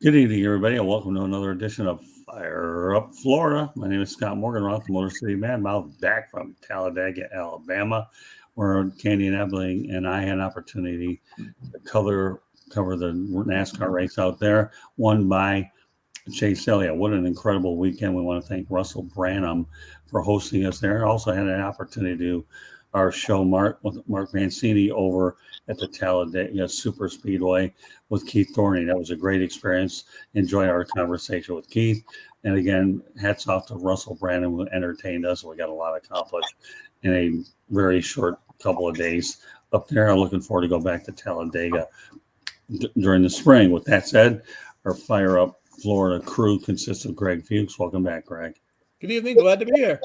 Good evening, everybody, and welcome to another edition of Fire Up Florida. My name is Scott Morganroth, the Motor City Madmouth, back from Talladega, Alabama, where Candy and Ebling and I had an opportunity to cover the NASCAR race out there, won by Chase Elliott. What an incredible weekend. We want to thank Russell Branham for hosting us there. Also had an opportunity to do our show with Mark Mancini over at the Talladega Super Speedway with Keith Thorney. That was a great experience. Enjoyed our conversation with Keith. And again, hats off to Russell Branham who entertained us. We got a lot accomplished in a very short couple of days up there. I'm looking forward to go back to Talladega during the spring. With that said, our Fire Up Florida crew consists of Greg Fuchs. Welcome back, Greg. Good evening. Glad to be here.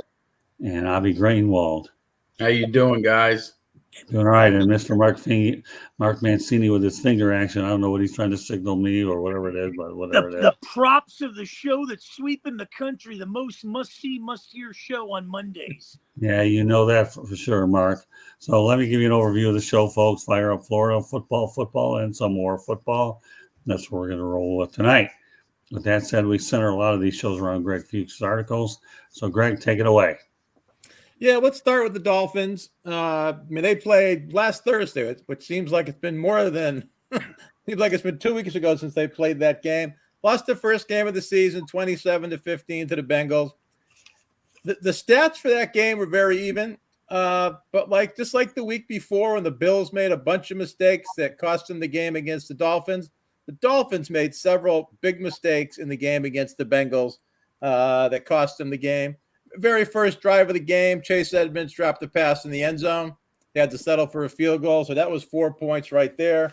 And Avi Greenwald. How you doing, guys? Doing all right. And Mr. Mark Mancini with his finger action. I don't know what he's trying to signal me or whatever it is, but whatever it is. The props of the show that's sweeping the country, the most must-see, must-hear show on Mondays. Yeah, you know that for sure, Mark. So let me give you an overview of the show, folks. Fire Up Florida, football, and some more football. That's what we're going to roll with tonight. With that said, we center a lot of these shows around Greg Fuchs' articles. So, Greg, take it away. Yeah, let's start with the Dolphins. They played last Thursday, which seems like it's been more than seems like it's been 2 weeks ago since they played that game. Lost the first game of the season, 27-15 to the Bengals. The stats for that game were very even, but just like the week before when the Bills made a bunch of mistakes that cost them the game against the Dolphins made several big mistakes in the game against the Bengals that cost them the game. Very first drive of the game, Chase Edmonds dropped the pass in the end zone. They had to settle for a field goal, so that was 4 points right there.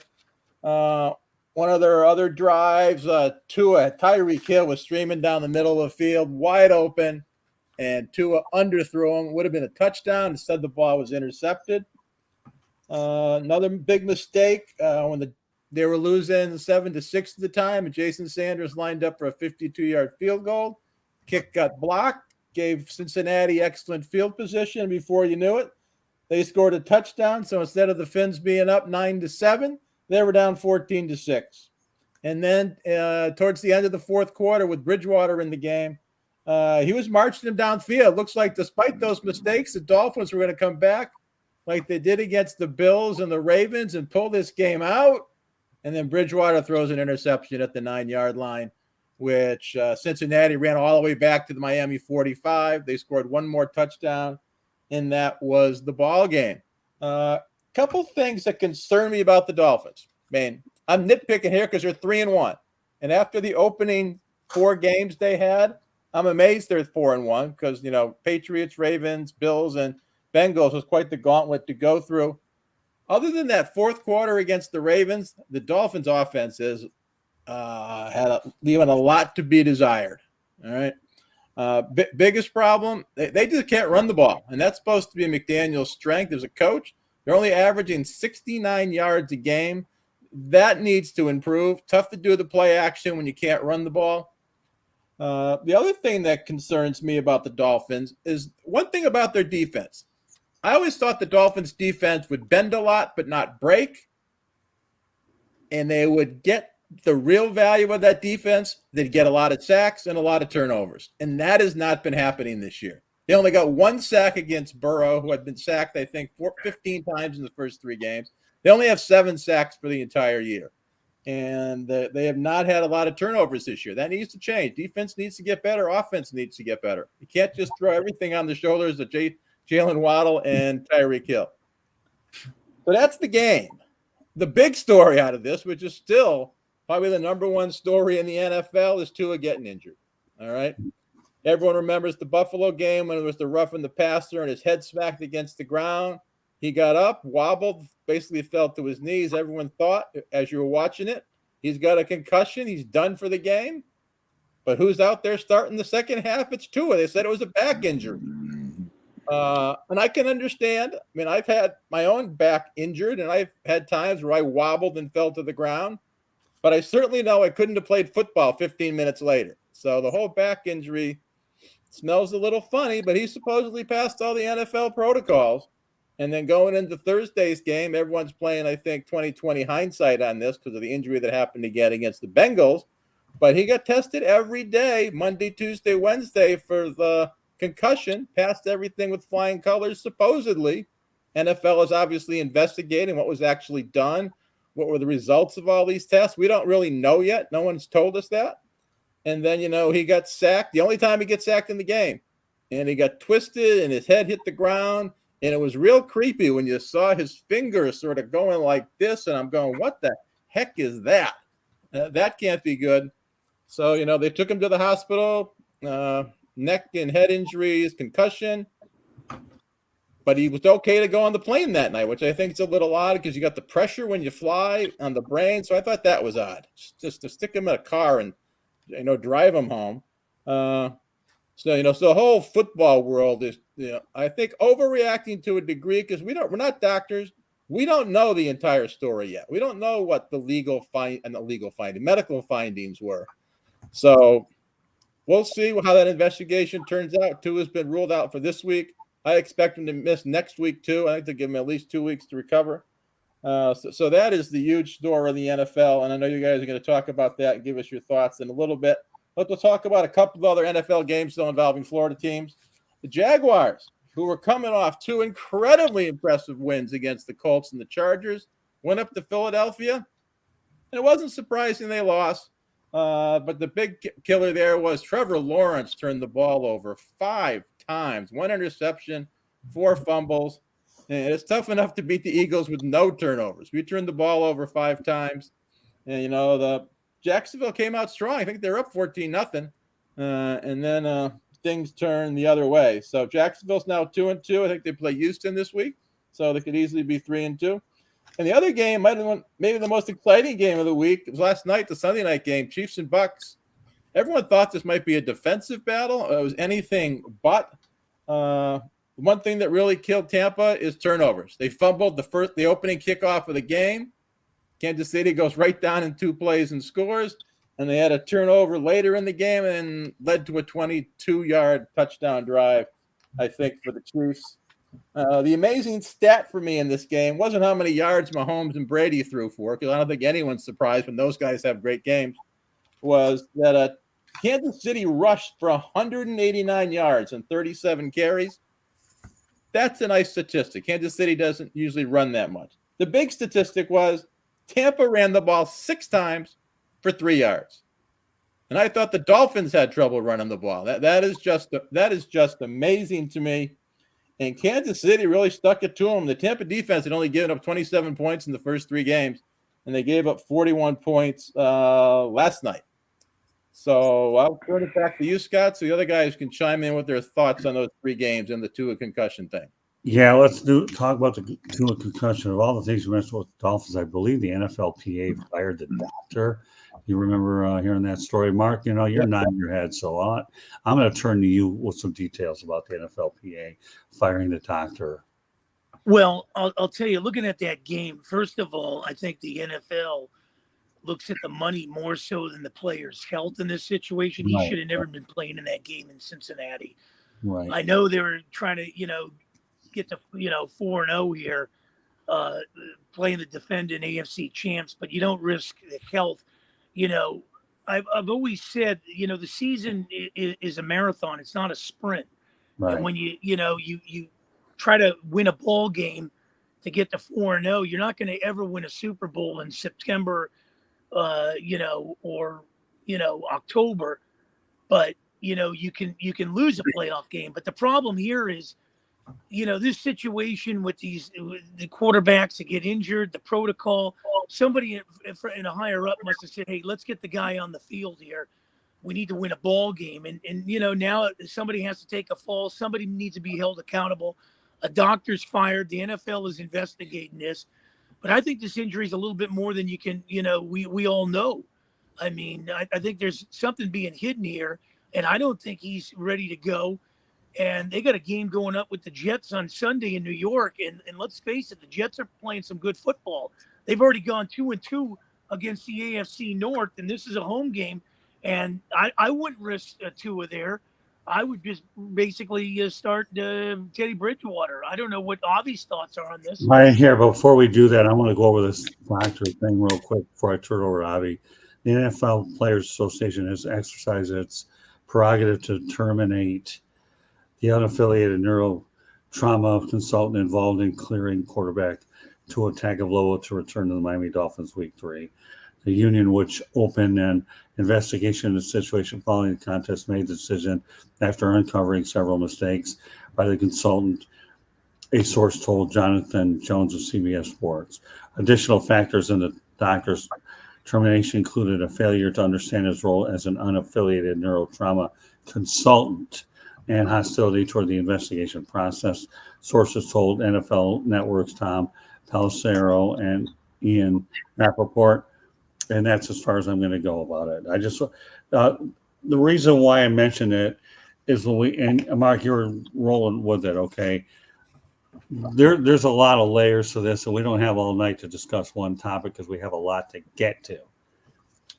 One of their other drives, Tyreek Hill was streaming down the middle of the field, wide open, and Tua underthrew him. Would have been a touchdown. Instead, the ball was intercepted. Another big mistake when they were losing 7-6 at the time, and Jason Sanders lined up for a 52-yard field goal. Kick got blocked. Gave Cincinnati excellent field position. Before you knew it, they scored a touchdown. So instead of the Fins being up 9-7, they were down 14-6. And then towards the end of the fourth quarter, with Bridgewater in the game, he was marching them downfield. Looks like despite those mistakes, the Dolphins were going to come back like they did against the Bills and the Ravens and pull this game out. And then Bridgewater throws an interception at the 9-yard line, which Cincinnati ran all the way back to the Miami 45. They scored one more touchdown, and that was the ball game. Couple things that concern me about the Dolphins. Man, I'm nitpicking here because they're 3-1. And after the opening 4 games they had, I'm amazed they're 4-1 because, Patriots, Ravens, Bills, and Bengals was quite the gauntlet to go through. Other than that fourth quarter against the Ravens, the Dolphins' offense is leaving a lot to be desired. All right. Biggest problem, they just can't run the ball. And that's supposed to be McDaniel's strength as a coach. They're only averaging 69 yards a game. That needs to improve. Tough to do the play action when you can't run the ball. The other thing that concerns me about the Dolphins is one thing about their defense. I always thought the Dolphins defense would bend a lot but not break. And they would get the real value of that defense. They'd get a lot of sacks and a lot of turnovers. And that has not been happening this year. They only got 1 sack against Burrow, who had been sacked, I think, 15 times in the first 3 games. They only have 7 sacks for the entire year. And they have not had a lot of turnovers this year. That needs to change. Defense needs to get better. Offense needs to get better. You can't just throw everything on the shoulders of Jalen Waddle and Tyreek Hill. So that's the game. The big story out of this, which is still probably the number one story in the NFL, is Tua getting injured. All right. Everyone remembers the Buffalo game when it was the roughing the passer and his head smacked against the ground. He got up, wobbled, basically fell to his knees. Everyone thought, as you were watching it, he's got a concussion. He's done for the game. But who's out there starting the second half? It's Tua. They said it was a back injury. And I can understand. I mean, I've had my own back injured, and I've had times where I wobbled and fell to the ground. But I certainly know I couldn't have played football 15 minutes later. So the whole back injury smells a little funny, but he supposedly passed all the NFL protocols. And then going into Thursday's game, everyone's playing, I think, 20/20 hindsight on this because of the injury that happened to get against the Bengals. But he got tested every day, Monday, Tuesday, Wednesday, for the concussion, passed everything with flying colors, supposedly. NFL is obviously investigating what was actually done. What were the results of all these tests? We don't really know yet. No one's told us that. And then, he got sacked. The only time he gets sacked in the game. And he got twisted and his head hit the ground. And it was real creepy when you saw his fingers sort of going like this. And I'm going, what the heck is that? That can't be good. So, they took him to the hospital, neck and head injuries, concussion. But he was okay to go on the plane that night, which I think is a little odd because you got the pressure when you fly on the brain. So I thought that was odd, just to stick him in a car and, drive him home. So the whole football world is, I think overreacting to a degree because we're not doctors. We don't know the entire story yet. We don't know what the medical findings were. So we'll see how that investigation turns out. Tua has been ruled out for this week. I expect him to miss next week too. I think they'll give him at least 2 weeks to recover. So that is the huge story in the NFL. And I know you guys are going to talk about that and give us your thoughts in a little bit. But we'll talk about a couple of other NFL games still involving Florida teams. The Jaguars, who were coming off 2 incredibly impressive wins against the Colts and the Chargers, went up to Philadelphia. And it wasn't surprising they lost. But the big killer there was Trevor Lawrence turned the ball over 5 times, 1 interception, 4 fumbles. And it's tough enough to beat the Eagles with no turnovers. We turned the ball over 5 times. And, the Jacksonville came out strong. I think they're up 14-0. And then things turned the other way. So Jacksonville's now 2-2. I think they play Houston this week. So they could easily be 3-2. And the other game might have been maybe the most exciting game of the week. It was last night, the Sunday night game, Chiefs and Bucs. Everyone thought this might be a defensive battle. It was anything but. One thing that really killed Tampa is turnovers. They fumbled the opening kickoff of the game. Kansas City goes right down in 2 plays and scores. And they had a turnover later in the game and led to a 22-yard touchdown drive, I think, for the Chiefs. The amazing stat for me in this game wasn't how many yards Mahomes and Brady threw for, because I don't think anyone's surprised when those guys have great games, was that Kansas City rushed for 189 yards and 37 carries. That's a nice statistic. Kansas City doesn't usually run that much. The big statistic was Tampa ran the ball 6 times for 3 yards. And I thought the Dolphins had trouble running the ball. That is just amazing to me. And Kansas City really stuck it to them. The Tampa defense had only given up 27 points in the first 3 games, and they gave up 41 points last night. So I'll turn it back to you, Scott, so the other guys can chime in with their thoughts on those 3 games and the Tua concussion thing. Yeah, let's talk about the Tua concussion. Of all the things you mentioned with the Dolphins, I believe the NFLPA fired the doctor. You remember hearing that story, Mark? You're nodding your head, so I'm going to turn to you with some details about the NFLPA firing the doctor. Well, I'll tell you, looking at that game, first of all, I think the NFL looks at the money more so than the player's health in this situation. He should have never been playing in that game in Cincinnati. Right. I know they were trying to, get to 4-0 here, playing the defending AFC champs, but you don't risk the health. I've always said, the season is a marathon. It's not a sprint. Right. And when you try to win a ball game to get to 4-0, you're not going to ever win a Super Bowl in September, or October. But you can lose a playoff game. But the problem here is, this situation with the quarterbacks that get injured, the protocol, somebody in a higher up must have said, hey, let's get the guy on the field here. We need to win a ball game. And now somebody has to take a fall. Somebody needs to be held accountable. A doctor's fired. The NFL is investigating this. But I think this injury is a little bit more than you can, we all know. I mean, I think there's something being hidden here, and I don't think he's ready to go. And they got a game going up with the Jets on Sunday in New York. And let's face it, the Jets are playing some good football. They've already gone 2-2 against the AFC North, and this is a home game. And I wouldn't risk Tua there. I would just basically start Teddy Bridgewater. I don't know what Avi's thoughts are on this. Right here, before we do that, I want to go over this doctor thing real quick before I turn it over to Avi. the NFL Players Association has exercised its prerogative to terminate the unaffiliated neurotrauma consultant involved in clearing quarterback Tua Tagovailoa to return to the Miami Dolphins Week 3. The union, which opened an investigation into the situation following the contest, made the decision after uncovering several mistakes by the consultant, a source told Jonathan Jones of CBS Sports. Additional factors in the doctor's termination included a failure to understand his role as an unaffiliated neurotrauma consultant and hostility toward the investigation process. Sources told NFL Network's Tom Pelissero and Ian Rappaport, and that's as far as I'm going to go about it. I just the reason why I mentioned it is when and Mark, you're rolling with it, okay? There's a lot of layers to this, and we don't have all night to discuss one topic because we have a lot to get to.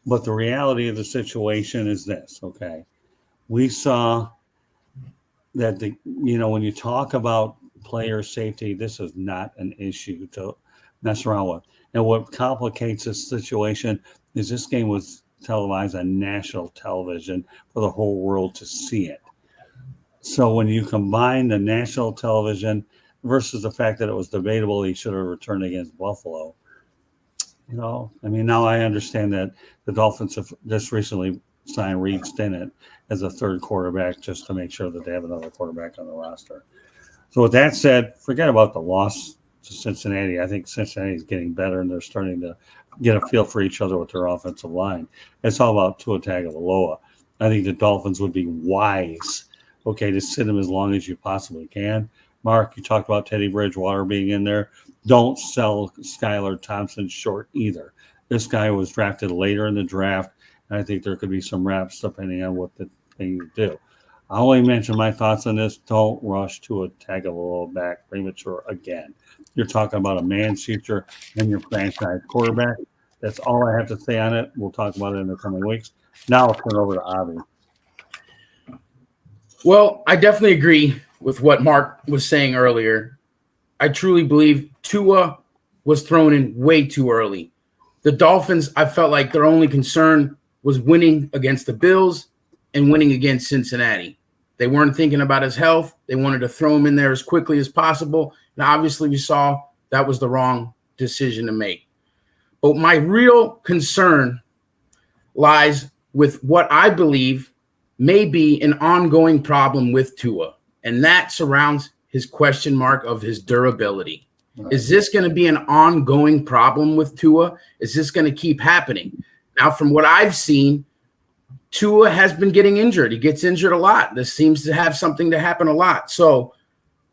But the reality of the situation is this, okay? We saw that when you talk about player safety, this is not an issue to mess around with. And what complicates this situation is this game was televised on national television for the whole world to see it. So when you combine the national television versus the fact that it was debatable he should have returned against Buffalo, now I understand that the Dolphins have just recently signed Reed Stinnett as a third quarterback just to make sure that they have another quarterback on the roster. So with that said, forget about the loss to Cincinnati. I think Cincinnati is getting better, and they're starting to get a feel for each other with their offensive line. It's all about Tua Tagovailoa. I think the Dolphins would be wise, to sit him as long as you possibly can. Mark, you talked about Teddy Bridgewater being in there. Don't sell Skylar Thompson short either. This guy was drafted later in the draft, and I think there could be some reps depending on what the thing do. I only mention my thoughts on this. Don't rush to a Tagovailoa back premature again. You're talking about a man's future and your franchise quarterback. That's all I have to say on it. We'll talk about it in the coming weeks. Now I'll turn over to Avi. Well, I definitely agree with what Mark was saying earlier. I truly believe Tua was thrown in way too early. The Dolphins, I felt like their only concern was winning against the Bills and winning against Cincinnati. They weren't thinking about his health. They wanted to throw him in there as quickly as possible. And obviously we saw that was the wrong decision to make. But my real concern lies with what I believe may be an ongoing problem with Tua, and that surrounds his question mark of his durability. Right. Is this going to be an ongoing problem with Tua? Is this going to keep happening? Now, from what I've seen, Tua has been getting injured. He gets injured a lot. This seems to have something to happen a lot. So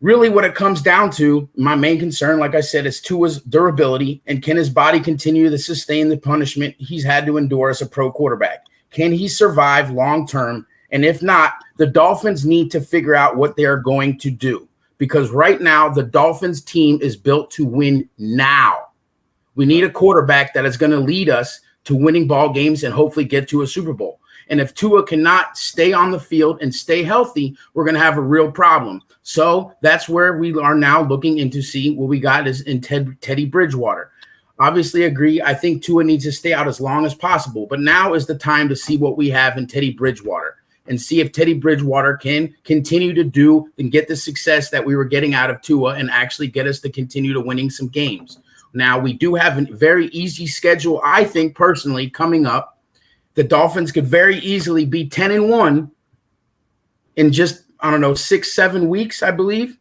really what it comes down to, my main concern, like I said, is Tua's durability, and can his body continue to sustain the punishment he's had to endure as a pro quarterback? Can he survive long-term? And if not, the Dolphins need to figure out what they're going to do, because right now the Dolphins team is built to win now. We need a quarterback that is going to lead us to winning ball games and hopefully get to a Super Bowl. And if Tua cannot stay on the field and stay healthy, we're going to have a real problem. So that's where we are now looking into see what we got is in Teddy Bridgewater. Obviously agree. I think Tua needs to stay out as long as possible. But now is the time to see what we have in Teddy Bridgewater and see if Teddy Bridgewater can continue to do and get the success that we were getting out of Tua and actually get us to continue to winning some games. Now, we do have a very easy schedule, I think, personally, coming up. The Dolphins could very easily be 10-1 in just, 6-7 weeks, I believe.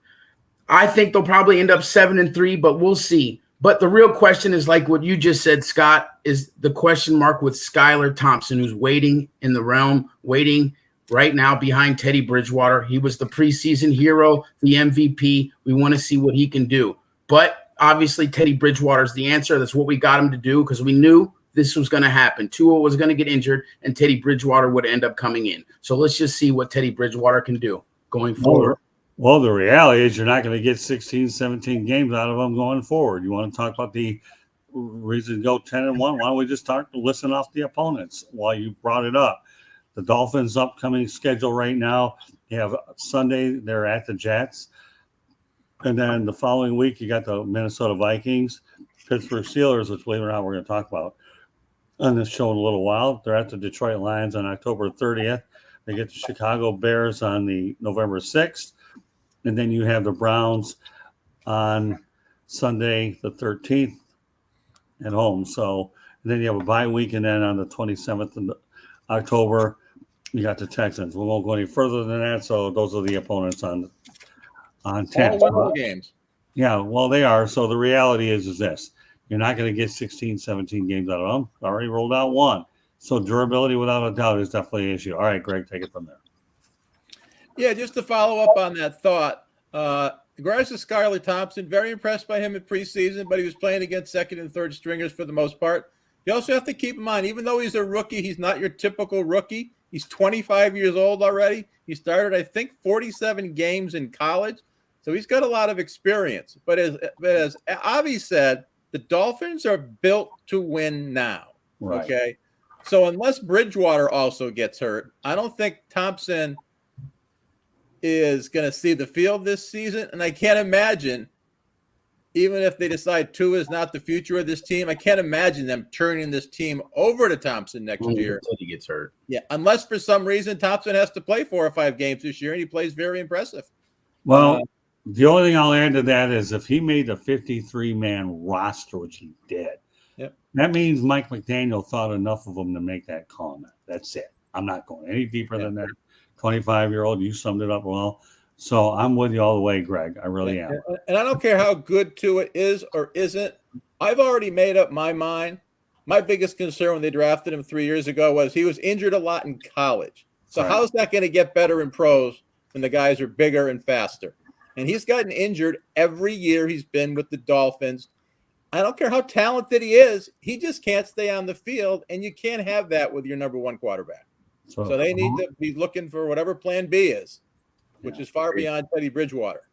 I think they'll probably end up 7-3, but we'll see. But the real question is like what you just said, Scott, is the question mark with Skylar Thompson, who's waiting in the realm, waiting right now behind Teddy Bridgewater. He was the preseason hero, the MVP. We want to see what he can do. But obviously, Teddy Bridgewater is the answer. That's what we got him to do because we knew this was going to happen. Tua was going to get injured, and Teddy Bridgewater would end up coming in. So let's just see what Teddy Bridgewater can do going forward. Well, the reality is you're not going to get 16, 17 games out of them going forward. You want to talk about the reason to go 10-1? Why don't we just start to listen off the opponents while you brought it up? The Dolphins' upcoming schedule right now, you have Sunday, they're at the Jets. And then the following week, you got the Minnesota Vikings, Pittsburgh Steelers, which, believe it or not, we're going to talk about. on this show in a little while. They're at the Detroit Lions on October 30th. They get the Chicago Bears on the November 6th. And then you have the Browns on Sunday the 13th at home. So then you have a bye week, and then on the 27th of October, you got the Texans. We won't go any further than that. So those are the opponents on 10. All winnable games. Yeah, well, they are. So the reality is this. You're not going to get 16, 17 games out of them. Already rolled out one. So durability, without a doubt, is definitely an issue. All right, Greg, take it from there. Yeah, just to follow up on that thought, regards to Skylar Thompson, very impressed by him in preseason, but he was playing against second and third stringers for the most part. You also have to keep in mind, even though he's a rookie, he's not your typical rookie. He's 25 years old already. He started, I think, 47 games in college. So he's got a lot of experience. But as Avi said, the Dolphins are built to win now. Right. Okay. So unless Bridgewater also gets hurt, I don't think Thompson is going to see the field this season. And I can't imagine, even if they decide Tua is not the future of this team, I can't imagine them turning this team over to Thompson next year. Until he gets hurt. Yeah, unless for some reason Thompson has to play 4 or 5 games this year, and he plays very impressive. Well, the only thing I'll add to that is if he made the 53-man roster, which he did, that means Mike McDaniel thought enough of him to make that comment. That's it. I'm not going any deeper than that. 25-year-old, you summed it up well. So I'm with you all the way, Greg. I really am. And I don't care how good Tua is or isn't. I've already made up my mind. My biggest concern when they drafted him 3 years ago was he was injured a lot in college. So Right. how's that going to get better in pros when the guys are bigger and faster? And he's gotten injured every year he's been with the Dolphins. I don't care how talented he is. He just can't stay on the field, and you can't have that with your number one quarterback. So they need to be looking for whatever plan B is, which is far beyond Teddy Bridgewater.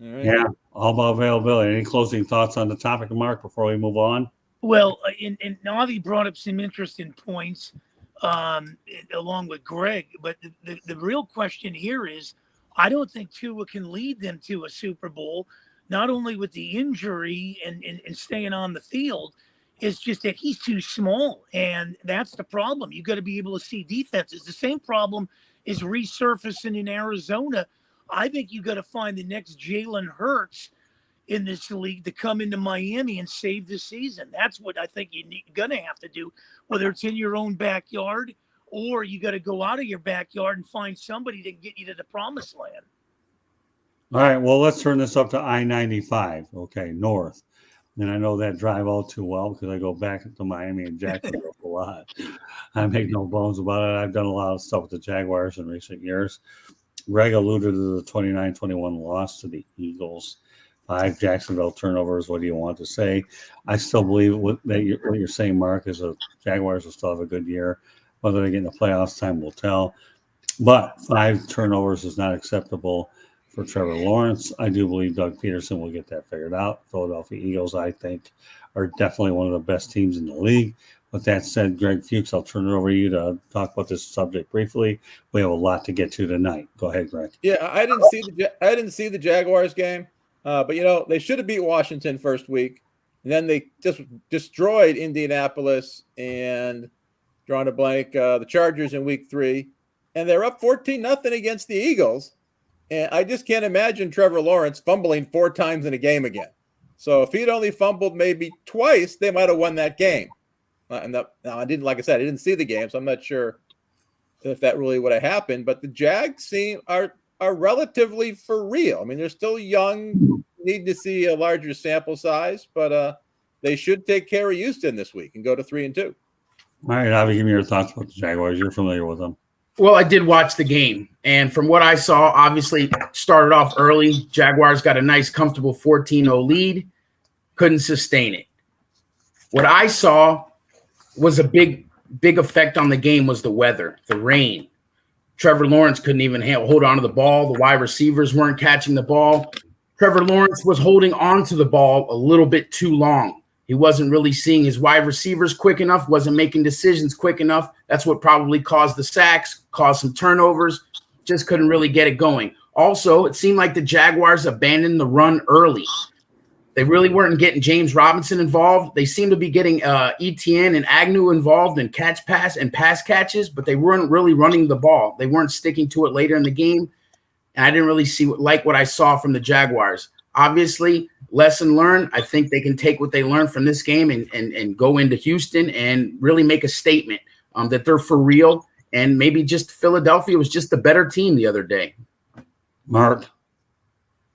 All right? Yeah, all about availability. Any closing thoughts on the topic, Mark, before we move on? Well, and Navi brought up some interesting points along with Greg, but the real question here is I don't think Tua can lead them to a Super Bowl, not only with the injury and staying on the field. It's just that he's too small, and that's the problem. You got to be able to see defenses. The same problem is resurfacing in Arizona. I think you got to find the next Jalen Hurts in this league to come into Miami and save the season. That's what I think you're going to have to do, whether it's in your own backyard or you got to go out of your backyard and find somebody to get you to the promised land. All right, well, let's turn this up to I-95, okay, north. And I know that drive all too well because I go back to Miami and Jacksonville a lot. I make no bones about it. I've done a lot of stuff with the Jaguars in recent years. Greg alluded to the 29-21 loss to the Eagles. 5 Jacksonville turnovers. What do you want to say? I still believe what you're saying, Mark, is the Jaguars will still have a good year. Whether they get in the playoffs, time will tell. But 5 turnovers is not acceptable for Trevor Lawrence. I do believe Doug Peterson will get that figured out. Philadelphia Eagles, I think, are definitely one of the best teams in the league. With that said, Greg Fuchs, I'll turn it over to you to talk about this subject briefly. We have a lot to get to tonight. Go ahead, Greg. Yeah, I didn't see the Jaguars game, but they should have beat Washington first week, and then they just destroyed Indianapolis and, drawing a blank, the Chargers in week 3, and they're up 14-0 against the Eagles. And I just can't imagine Trevor Lawrence fumbling 4 times in a game again. So if he'd only fumbled maybe twice, they might have won that game. Now I didn't see the game, so I'm not sure if that really would have happened. But the Jags are relatively for real. I mean, they're still young, need to see a larger sample size, but they should take care of Houston this week and go to 3-2. All right, Avi, give me your thoughts about the Jaguars. You're familiar with them. Well, I did watch the game, and from what I saw, obviously started off early. Jaguars got a nice, comfortable 14-0 lead, couldn't sustain it. What I saw was a big effect on the game was the weather, the rain. Trevor Lawrence couldn't even hold on to the ball. The wide receivers weren't catching the ball. Trevor Lawrence was holding on to the ball a little bit too long. He wasn't really seeing his wide receivers quick enough, wasn't making decisions quick enough. That's what probably caused the sacks, caused some turnovers, just couldn't really get it going. Also, it seemed like the Jaguars abandoned the run early. They really weren't getting James Robinson involved. They seemed to be getting ETN and Agnew involved in catch pass and pass catches, but they weren't really running the ball. They weren't sticking to it later in the game. And I didn't really like what I saw from the Jaguars. Obviously, lesson learned. I think they can take what they learned from this game and go into Houston and really make a statement that they're for real. And maybe just Philadelphia was just a better team the other day. Mark.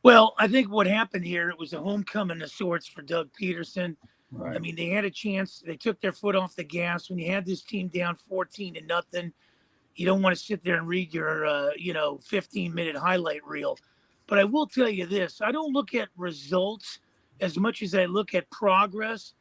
Well, I think what happened here, it was a homecoming of sorts for Doug Peterson. Right. I mean, they had a chance. They took their foot off the gas. When you had this team down 14-0, you don't want to sit there and read your, 15-minute highlight reel. But I will tell you this. I don't look at results as much as I look at progress.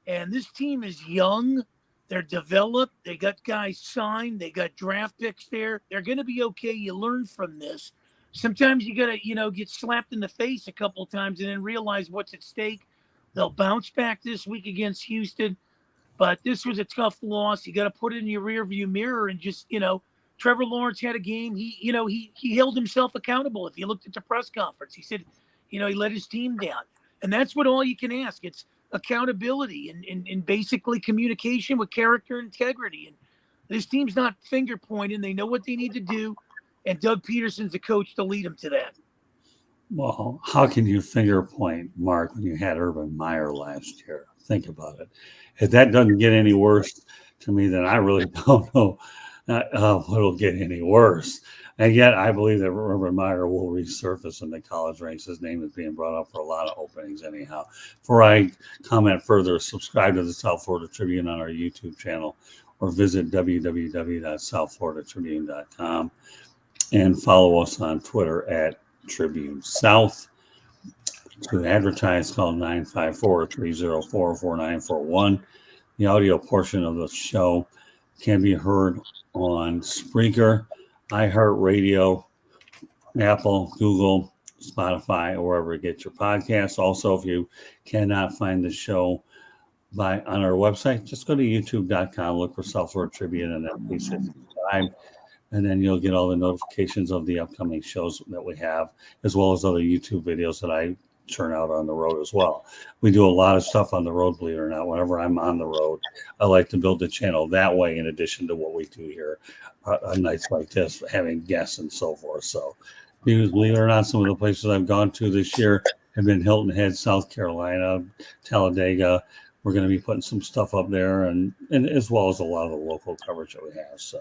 And this team is young. They're developed. They got guys signed. They got draft picks there. They're going to be okay. You learn from this. Sometimes you got to, get slapped in the face a couple of times and then realize what's at stake. They'll bounce back this week against Houston. But this was a tough loss. You got to put it in your rearview mirror and just, Trevor Lawrence had a game. He held himself accountable. If you looked at the press conference, he said, he let his team down. And that's what all you can ask. It's accountability and basically communication with character and integrity. And this team's not finger pointing. They know what they need to do. And Doug Peterson's the coach to lead them to that. Well, how can you finger point, Mark, when you had Urban Meyer last year? Think about it. If that doesn't get any worse to me, then I really don't know what'll get any worse. And yet I believe that Urban Meyer will resurface in the college ranks. His name is being brought up for a lot of openings anyhow. Before I comment further, subscribe to the South Florida Tribune on our YouTube channel or visit www.southfloridatribune.com. And follow us on Twitter at Tribune South. To advertise, call 954-304-4941. The audio portion of the show can be heard on Spreaker, iHeartRadio, Apple, Google, Spotify, or wherever you get your podcasts. Also, if you cannot find the show on our website, just go to youtube.com, look for South Florida Tribune, and then please hit subscribe. And then you'll get all the notifications of the upcoming shows that we have, as well as other YouTube videos that I churn out on the road as well. We do a lot of stuff on the road, believe it or not. Whenever I'm on the road, I like to build the channel that way, in addition to what we do here on nights like this, having guests and so forth. So, believe it or not, some of the places I've gone to this year have been Hilton Head, South Carolina, Talladega. We're going to be putting some stuff up there, and as well as a lot of the local coverage that we have. So,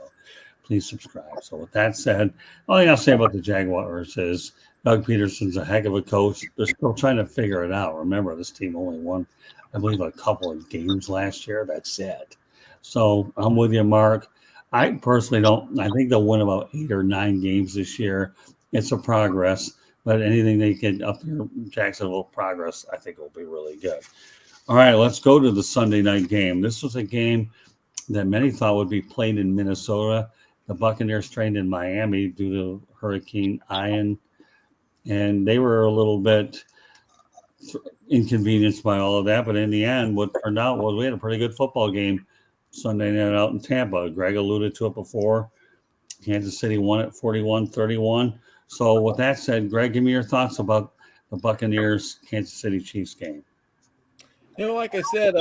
please subscribe. So with that said, all I got to say about the Jaguars is Doug Peterson's a heck of a coach. They're still trying to figure it out. Remember, this team only won, I believe, a couple of games last year. That's it. So I'm with you, Mark. I personally don't. I think they'll win about 8 or 9 games this year. It's a progress, but anything they get up here, Jacksonville progress, I think will be really good. All right, let's go to the Sunday night game. This was a game that many thought would be played in Minnesota. The Buccaneers trained in Miami due to Hurricane Ian, and they were a little bit inconvenienced by all of that. But in the end, what turned out was we had a pretty good football game Sunday night out in Tampa. Greg alluded to it before. Kansas City won it 41-31. So with that said, Greg, give me your thoughts about the Buccaneers Kansas City Chiefs game. Like I said,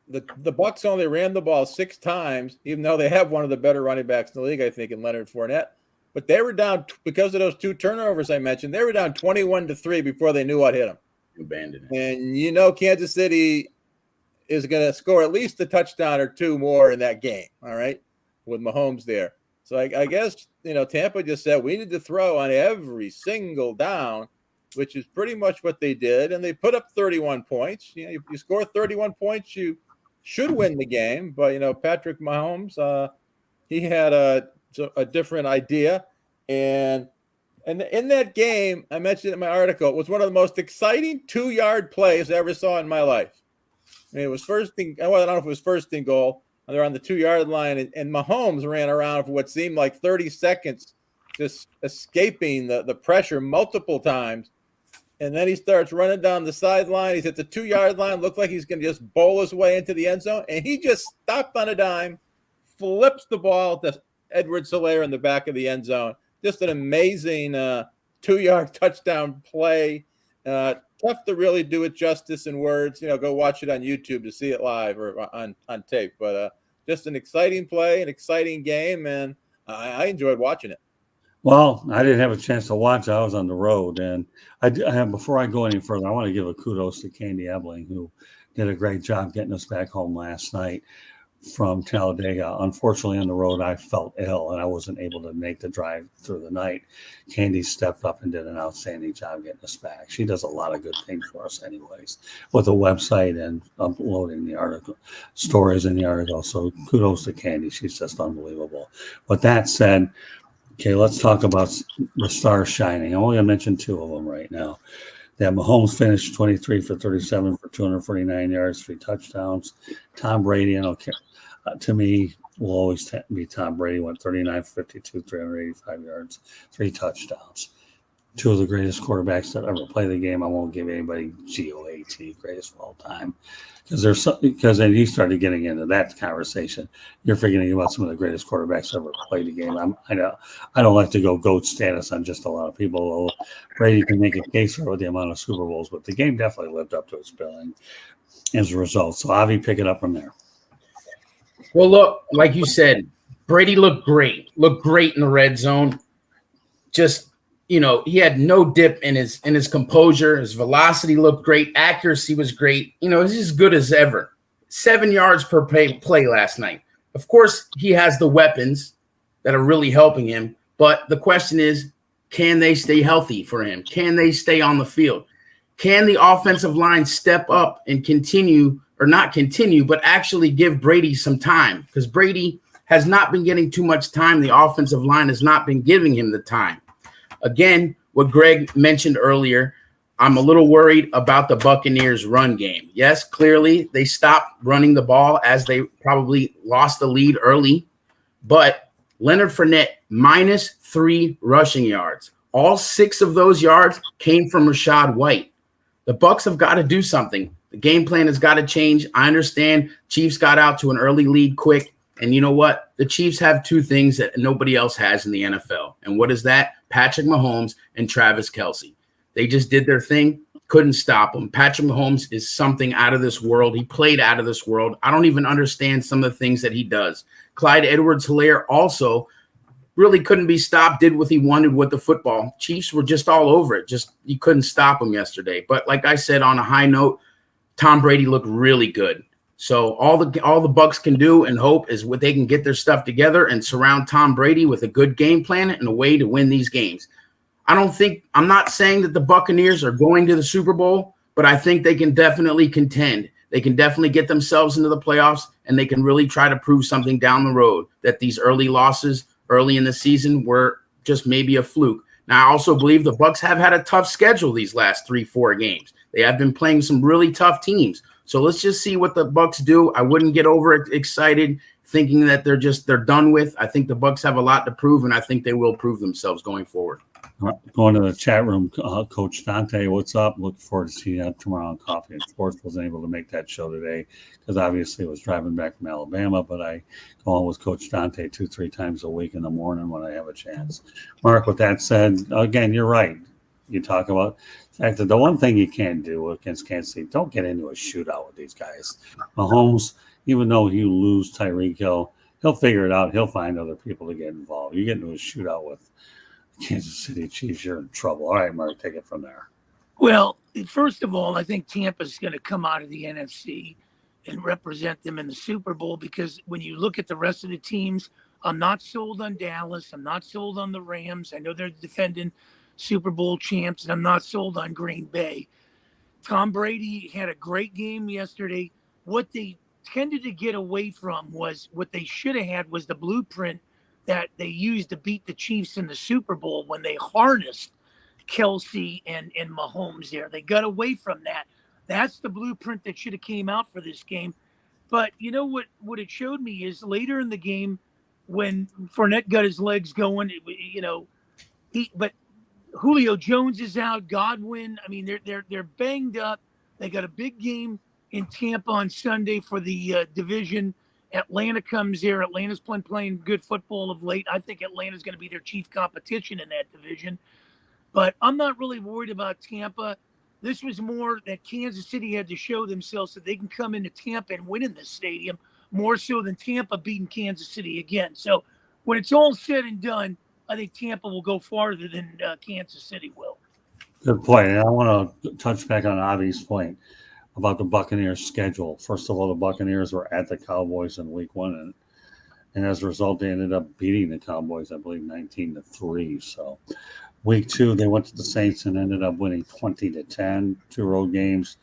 the Bucs only ran the ball 6 times, even though they have one of the better running backs in the league, I think, in Leonard Fournette. But they were down because of those 2 turnovers I mentioned. They were down 21-3 before they knew what hit them. Abandoned it. And Kansas City is going to score at least a touchdown or 2 more in that game. All right, with Mahomes there. So I guess Tampa just said we need to throw on every single down, which is pretty much what they did, and they put up 31 points. You score 31 points, you should win the game. But Patrick Mahomes, he had a different idea, and in that game, I mentioned in my article, it was one of the most exciting 2-yard plays I ever saw in my life. I mean, it was first thing. I don't know if it was first and goal, and they're on the 2-yard line, and Mahomes ran around for what seemed like 30 seconds, just escaping the pressure multiple times. And then he starts running down the sideline. He's at the 2-yard line. Looked like he's going to just bowl his way into the end zone. And he just stopped on a dime, flips the ball to Edwards-Helaire in the back of the end zone. Just an amazing 2-yard touchdown play. Tough to really do it justice in words. Go watch it on YouTube to see it live or on tape. But just an exciting play, an exciting game, and I enjoyed watching it. Well, I didn't have a chance to watch. I was on the road, and before I go any further, I want to give a kudos to Candy Ebling, who did a great job getting us back home last night from Talladega. Unfortunately, on the road, I felt ill, and I wasn't able to make the drive through the night. Candy stepped up and did an outstanding job getting us back. She does a lot of good things for us anyways, with the website and uploading the article, stories in the article. So kudos to Candy. She's just unbelievable. With that said, okay, let's talk about the stars shining. I'm only going to mention two of them right now. That Mahomes finished 23 for 37 for 249 yards, 3 touchdowns. Tom Brady, to me, will always be Tom Brady. Went 39 for 52, 385 yards, 3 touchdowns. Two of the greatest quarterbacks that ever played the game. I won't give anybody GOAT, greatest of all time, because then you started getting into that conversation. You're forgetting about some of the greatest quarterbacks ever played the game. I don't like to go GOAT status on just a lot of people. Brady can make a case for the amount of Super Bowls, but the game definitely lived up to its billing as a result. So Avi, pick it up from there. Well, look, like you said, Brady looked great in the red zone. Just, he had no dip in his composure. His velocity looked great. Accuracy was great. He's as good as ever. 7 yards per play last night. Of course, he has the weapons that are really helping him. But the question is, can they stay healthy for him? Can they stay on the field? Can the offensive line step up and continue, or not continue, but actually give Brady some time? Because Brady has not been getting too much time. The offensive line has not been giving him the time. Again, what Greg mentioned earlier, I'm a little worried about the Buccaneers run game. Yes, clearly they stopped running the ball as they probably lost the lead early, but Leonard Fournette -3 rushing yards. All 6 of those yards came from Rachaad White. The Bucs have got to do something. The game plan has got to change. I understand Chiefs got out to an early lead quick. And you know what? The Chiefs have 2 things that nobody else has in the NFL. And what is that? Patrick Mahomes and Travis Kelce. They just did their thing, couldn't stop them. Patrick Mahomes is something out of this world. He played out of this world. I don't even understand some of the things that he does. Clyde Edwards-Helaire also really couldn't be stopped, did what he wanted with the football. Chiefs were just all over it. Just you couldn't stop him yesterday. But like I said, on a high note, Tom Brady looked really good. So all the Bucs can do and hope is what they can get their stuff together and surround Tom Brady with a good game plan and a way to win these games. I'm not saying that the Buccaneers are going to the Super Bowl, but I think they can definitely contend. They can definitely get themselves into the playoffs, and they can really try to prove something down the road that these early losses early in the season were just maybe a fluke. Now, I also believe the Bucs have had a tough schedule these last 3-4 games. They have been playing some really tough teams. So let's just see what the Bucs do. I wouldn't get excited thinking that they're done with. I think the Bucs have a lot to prove, and I think they will prove themselves going forward. Going to the chat room, Coach Dante, what's up? Looking forward to seeing you tomorrow on Coffee and Sports. Wasn't able to make that show today because obviously I was driving back from Alabama, but I go on with Coach Dante 2-3 times a week in the morning when I have a chance. Mark, with that said, again, you're right. You talk about the fact that the one thing you can't do against Kansas City, don't get into a shootout with these guys. Mahomes, even though you lose Tyreek Hill, he'll figure it out. He'll find other people to get involved. You get into a shootout with Kansas City Chiefs, you're in trouble. All right, Mark, take it from there. Well, first of all, I think Tampa's going to come out of the NFC and represent them in the Super Bowl because when you look at the rest of the teams, I'm not sold on Dallas. I'm not sold on the Rams. I know they're defending Super Bowl champs, and I'm not sold on Green Bay. Tom Brady had a great game yesterday. What they tended to get away from was what they should have had was the blueprint that they used to beat the Chiefs in the Super Bowl when they harnessed Kelce and Mahomes there. They got away from that. That's the blueprint that should have came out for this game. But you know what it showed me is later in the game when Fournette got his legs going, but Julio Jones is out, Godwin. I mean, they're banged up. They got a big game in Tampa on Sunday for the division. Atlanta comes here. Atlanta's playing good football of late. I think Atlanta's going to be their chief competition in that division. But I'm not really worried about Tampa. This was more that Kansas City had to show themselves that they can come into Tampa and win in this stadium, more so than Tampa beating Kansas City again. So when it's all said and done, I think Tampa will go farther than Kansas City will. Good point. And I want to touch back on Avi's point about the Buccaneers schedule. First of all, the Buccaneers were at the Cowboys in week 1, and as a result, they ended up beating the Cowboys, I believe, 19-3. So week 2, they went to the Saints and ended up winning 20-10, 2 road games.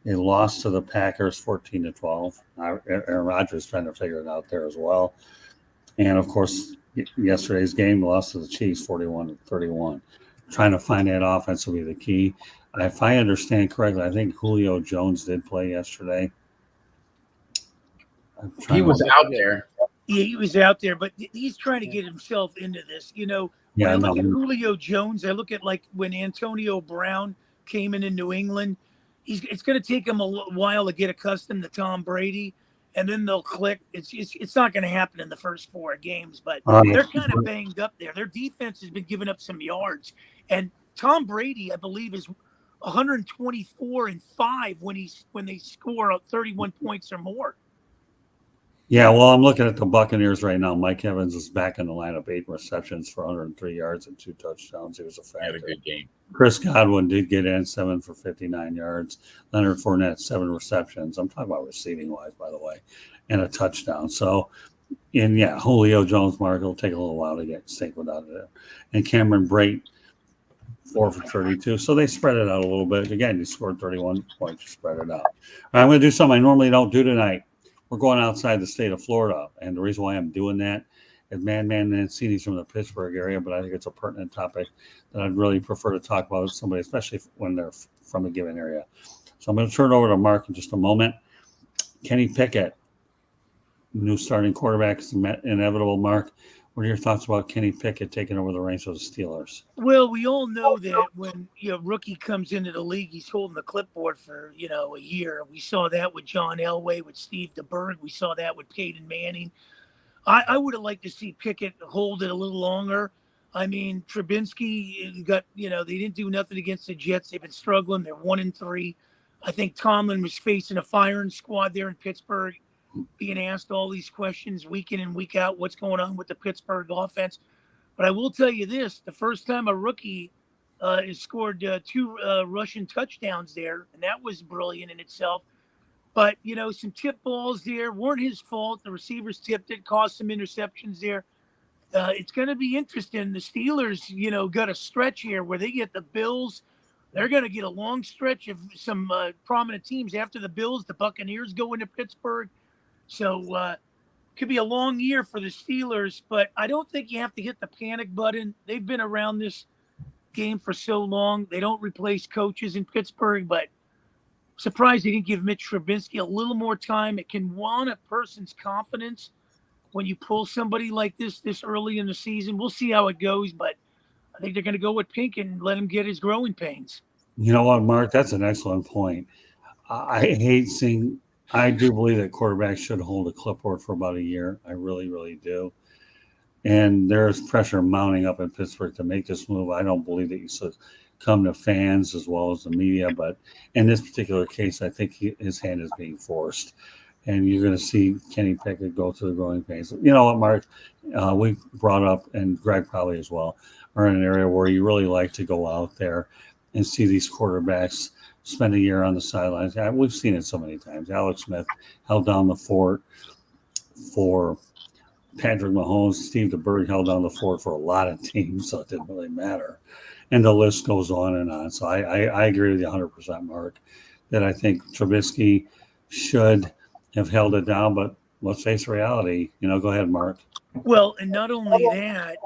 They lost to the Packers 14-12. Aaron Rodgers trying to figure it out there as well. And of course, yesterday's game lost to the Chiefs 41-31. Trying to find that offense will be the key. If I understand correctly, I think Julio Jones did play yesterday. He was out there. Yeah, he was out there, but he's trying to get himself into this. You know, when I look at Julio Jones, I look at like when Antonio Brown came in New England. It's going to take him a while to get accustomed to Tom Brady, and then they'll click. It's not going to happen in the first 4 games, but they're kind of banged up there. Their defense has been giving up some yards, and Tom Brady, I believe, is 124-5 when they score 31 points or more. Yeah, well, I'm looking at the Buccaneers right now. Mike Evans is back in the lineup, 8 receptions for 103 yards and 2 touchdowns. He was a factor. Had a good game. Chris Godwin did get in 7 for 59 yards. Leonard Fournette, 7 receptions. I'm talking about receiving wise, by the way, and a touchdown. So, and yeah, Julio Jones, Mark, it'll take a little while to get stapled out of there. And Cameron Brate, 4 for 32. So they spread it out a little bit. Again, you scored 31 points, you spread it out. All right, I'm going to do something I normally don't do tonight. We're going outside the state of Florida, and the reason why I'm doing that is Mancini's from the Pittsburgh area, but I think it's a pertinent topic that I'd really prefer to talk about with somebody, especially when they're from a given area. So I'm going to turn it over to Mark in just a moment. Kenny Pickett, new starting quarterback, is inevitable. Mark, what are your thoughts about Kenny Pickett taking over the reins of the Steelers? Well, we all know that when rookie comes into the league, he's holding the clipboard for a year. We saw that with John Elway, with Steve DeBerg. We saw that with Peyton Manning. I would have liked to see Pickett hold it a little longer. I mean, Trubinsky got they didn't do nothing against the Jets. They've been struggling. They're 1-3. I think Tomlin was facing a firing squad there in Pittsburgh, being asked all these questions week in and week out, what's going on with the Pittsburgh offense. But I will tell you this, the first time a rookie has scored 2 rushing touchdowns there, and that was brilliant in itself. But, some tip balls there weren't his fault. The receivers tipped it, caused some interceptions there. It's going to be interesting. The Steelers, got a stretch here where they get the Bills. They're going to get a long stretch of some prominent teams. After the Bills, the Buccaneers go into Pittsburgh. So could be a long year for the Steelers, but I don't think you have to hit the panic button. They've been around this game for so long. They don't replace coaches in Pittsburgh, but surprised they didn't give Mitch Trubinsky a little more time. It can want a person's confidence when you pull somebody like this early in the season. We'll see how it goes, but I think they're going to go with Pink and let him get his growing pains. You know what, Mark? That's an excellent point. I do believe that quarterbacks should hold a clipboard for about a year. I really, really do. And there's pressure mounting up in Pittsburgh to make this move. I don't believe that you should come to fans as well as the media, but in this particular case, I think his hand is being forced. And you're going to see Kenny Pickett go through the growing pains. You know what, Mark? We brought up, and Greg probably as well, are in an area where you really like to go out there and see these quarterbacks spend a year on the sidelines. We've seen it so many times. Alex Smith held down the fort for Patrick Mahomes. Steve DeBerg held down the fort for a lot of teams, so it didn't really matter. And the list goes on and on. So I agree with you 100%, Mark, that I think Trubisky should have held it down, but let's face reality. Go ahead, Mark. Well, and not only that,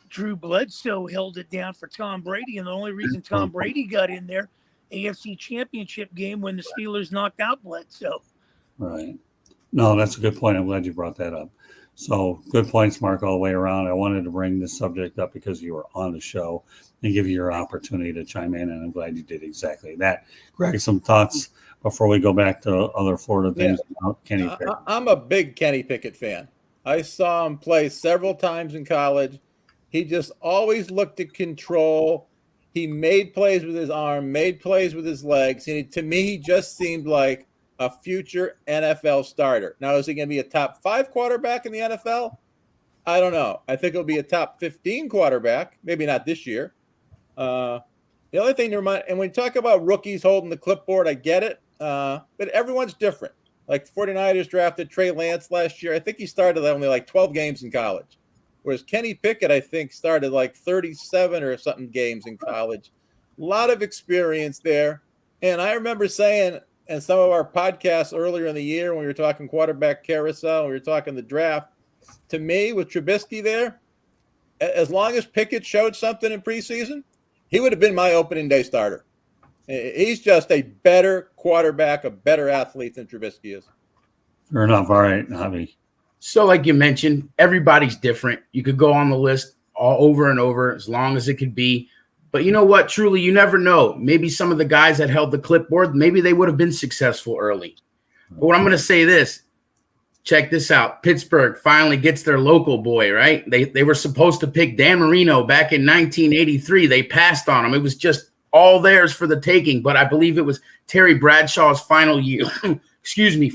Drew Bledsoe held it down for Tom Brady, and the only reason Tom Brady got in there, AFC Championship game when the Steelers knocked out Bledsoe. Right. No, that's a good point. I'm glad you brought that up. So good points, Mark, all the way around. I wanted to bring this subject up because you were on the show and give you your opportunity to chime in, and I'm glad you did exactly that. Greg, some thoughts before we go back to other Florida things about Kenny Pickett? I'm a big Kenny Pickett fan. I saw him play several times in college. He just always looked to control. He made plays with his arm, made plays with his legs. And to me, he just seemed like a future NFL starter. Now, is he going to be a top 5 quarterback in the NFL? I don't know. I think he'll be a top 15 quarterback. Maybe not this year. The only thing to remind, and when you talk about rookies holding the clipboard, I get it. But everyone's different. Like the 49ers drafted Trey Lance last year. I think he started only like 12 games in college. Whereas Kenny Pickett, I think, started like 37 or something games in college. A lot of experience there. And I remember saying in some of our podcasts earlier in the year when we were talking quarterback carousel, we were talking the draft, to me, with Trubisky there, as long as Pickett showed something in preseason, he would have been my opening day starter. He's just a better quarterback, a better athlete than Trubisky is. Fair enough. All right, Javi. So like you mentioned, everybody's different. You could go on the list all over and over as long as it could be. But you know what? Truly, you never know. Maybe some of the guys that held the clipboard, maybe they would have been successful early. But what I'm going to say this. Check this out. Pittsburgh finally gets their local boy, right? They were supposed to pick Dan Marino back in 1983. They passed on him. It was just all theirs for the taking. But I believe it was Terry Bradshaw's final year.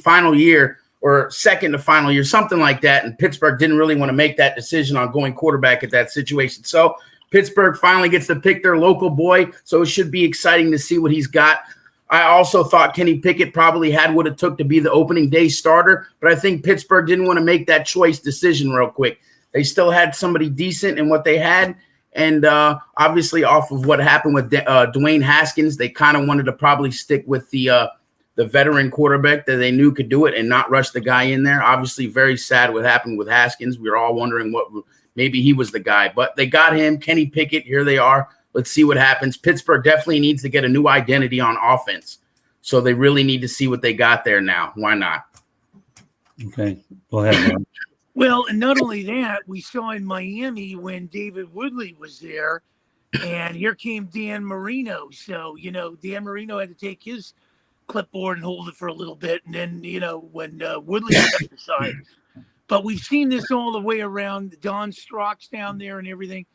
Final year. Or second to final year, something like that. And Pittsburgh didn't really want to make that decision on going quarterback at that situation. So Pittsburgh finally gets to pick their local boy. So it should be exciting to see what he's got. I also thought Kenny Pickett probably had what it took to be the opening day starter. But I think Pittsburgh didn't want to make that choice decision real quick. They still had somebody decent in what they had. And obviously off of what happened with Dwayne Haskins, they kind of wanted to probably stick with the veteran quarterback that they knew could do it and not rush the guy in there. Obviously, very sad what happened with Haskins. We were all wondering what maybe he was the guy, but they got him. Kenny Pickett, here they are. Let's see what happens. Pittsburgh definitely needs to get a new identity on offense. So they really need to see what they got there now. Why not? Okay, go ahead, man. Well, and not only that, we saw in Miami when David Woodley was there, and here came Dan Marino. So, Dan Marino had to take his clipboard and hold it for a little bit, and then when Woodley stepped aside. But we've seen this all the way around. Don Strock's down there and everything.